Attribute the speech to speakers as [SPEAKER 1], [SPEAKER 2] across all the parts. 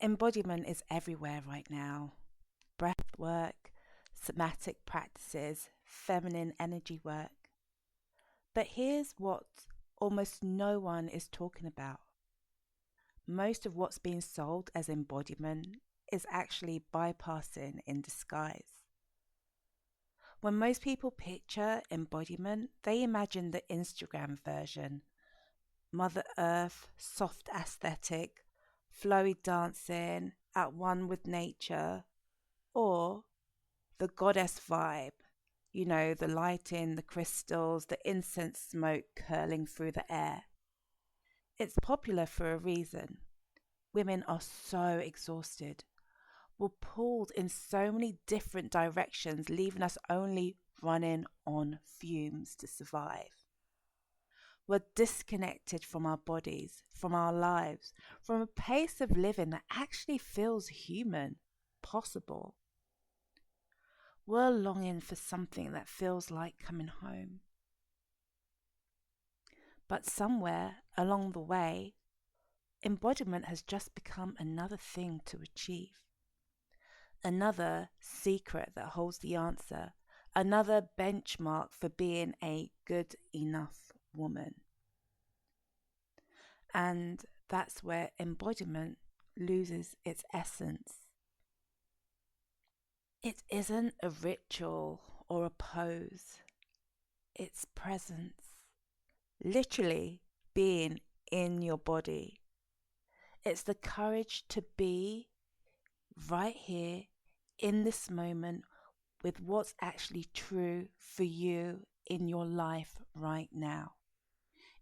[SPEAKER 1] Embodiment is everywhere right now. Breathwork, somatic practices, feminine energy work. But here's what almost no one is talking about. Most of what's being sold as embodiment is actually bypassing in disguise. When most people picture embodiment, they imagine the Instagram version: Mother Earth, soft aesthetic, flowy dancing, at one with nature, or the goddess vibe, the lighting, the crystals, the incense smoke curling through the air. It's popular for a reason. Women are so exhausted. We're pulled in so many different directions, leaving us only running on fumes to survive. We're disconnected from our bodies, from our lives, from a pace of living that actually feels human, possible. We're longing for something that feels like coming home. But somewhere along the way, embodiment has just become another thing to achieve, another secret that holds the answer, another benchmark for being a good enough woman. And that's where embodiment loses its essence. It isn't a ritual or a pose, it's presence. Literally being in your body. It's the courage to be right here in this moment with what's actually true for you in your life right now.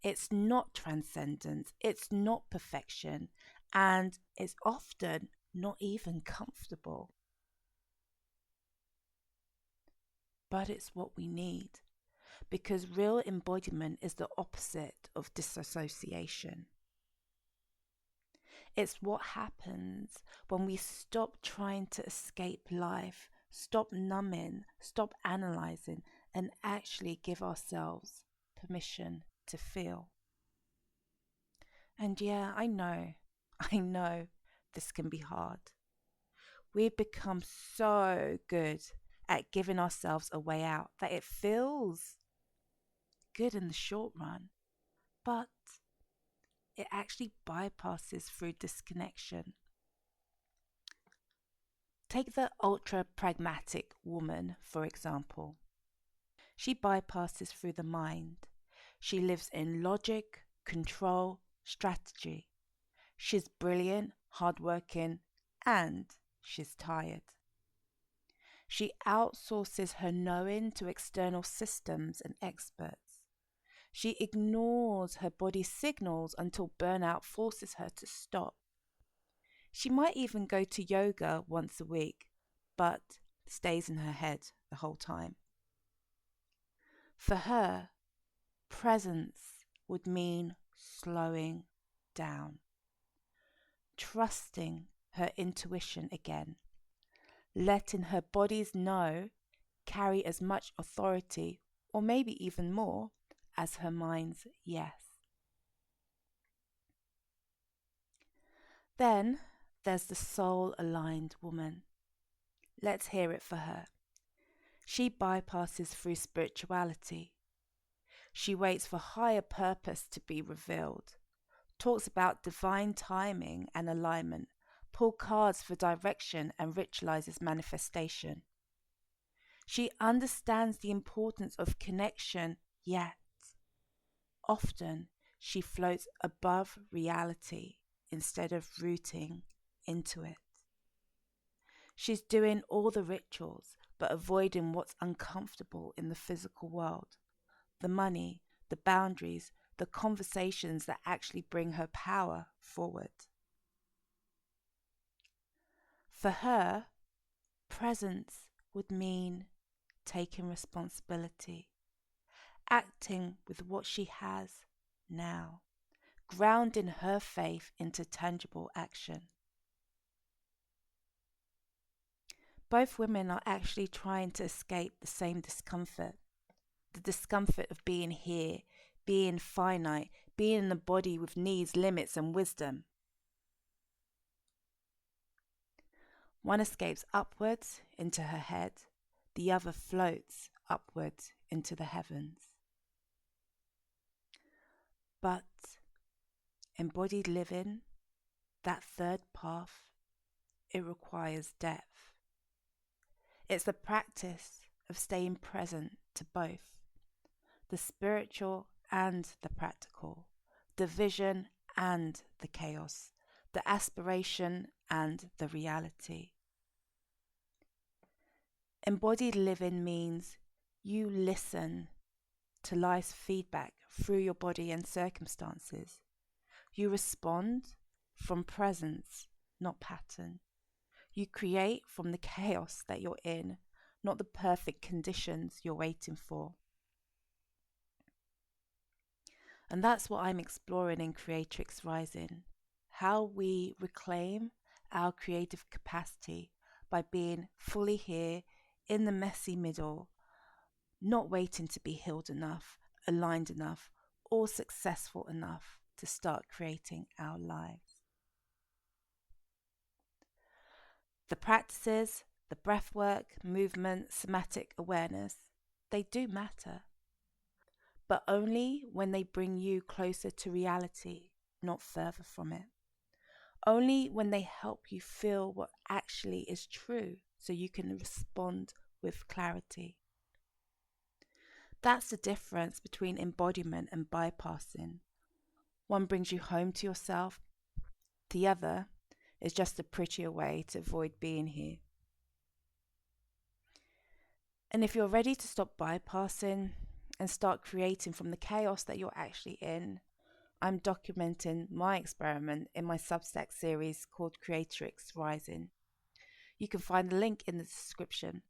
[SPEAKER 1] It's not transcendence, it's not perfection, and it's often not even comfortable. But it's what we need, because real embodiment is the opposite of disassociation. It's what happens when we stop trying to escape life, stop numbing, stop analyzing, and actually give ourselves permission to feel. And yeah, I know this can be hard. We've become so good at giving ourselves a way out that it feels good in the short run, but it actually bypasses through disconnection. Take the ultra-pragmatic woman, for example. She bypasses through the mind. She lives in logic, control, strategy. She's brilliant, hardworking, and she's tired. She outsources her knowing to external systems and experts. She ignores her body's signals until burnout forces her to stop. She might even go to yoga once a week, but stays in her head the whole time. For her, presence would mean slowing down, trusting her intuition again, letting her body's no carry as much authority, or maybe even more, as her mind's yes. Then there's the soul-aligned woman. Let's hear it for her. She bypasses through spirituality. She waits for higher purpose to be revealed, talks about divine timing and alignment, pull cards for direction and ritualizes manifestation. She understands the importance of connection, yet often she floats above reality instead of rooting into it. She's doing all the rituals, but avoiding what's uncomfortable in the physical world. The money, the boundaries, the conversations that actually bring her power forward. For her, presence would mean taking responsibility, acting with what she has now, grounding her faith into tangible action. Both women are actually trying to escape the same discomfort, the discomfort of being here, being finite, being in a body with needs, limits, and wisdom. One escapes upwards into her head, the other floats upwards into the heavens. But embodied living, that third path, it requires depth. It's the practice of staying present to both, the spiritual and the practical, the vision and the chaos, the aspiration and the reality. Embodied living means you listen to life's feedback through your body and circumstances. You respond from presence, not pattern. You create from the chaos that you're in, not the perfect conditions you're waiting for. And that's what I'm exploring in Creatrix Rising, how we reclaim our creative capacity by being fully here in the messy middle, not waiting to be healed enough, aligned enough, or successful enough to start creating our lives. The practices, the breathwork, movement, somatic awareness, they do matter, but only when they bring you closer to reality, not further from it. Only when they help you feel what actually is true so you can respond with clarity. That's the difference between embodiment and bypassing. One brings you home to yourself, the other is just a prettier way to avoid being here. And if you're ready to stop bypassing and start creating from the chaos that you're actually in, I'm documenting my experiment in my Substack series called Creatrix Rising. You can find the link in the description.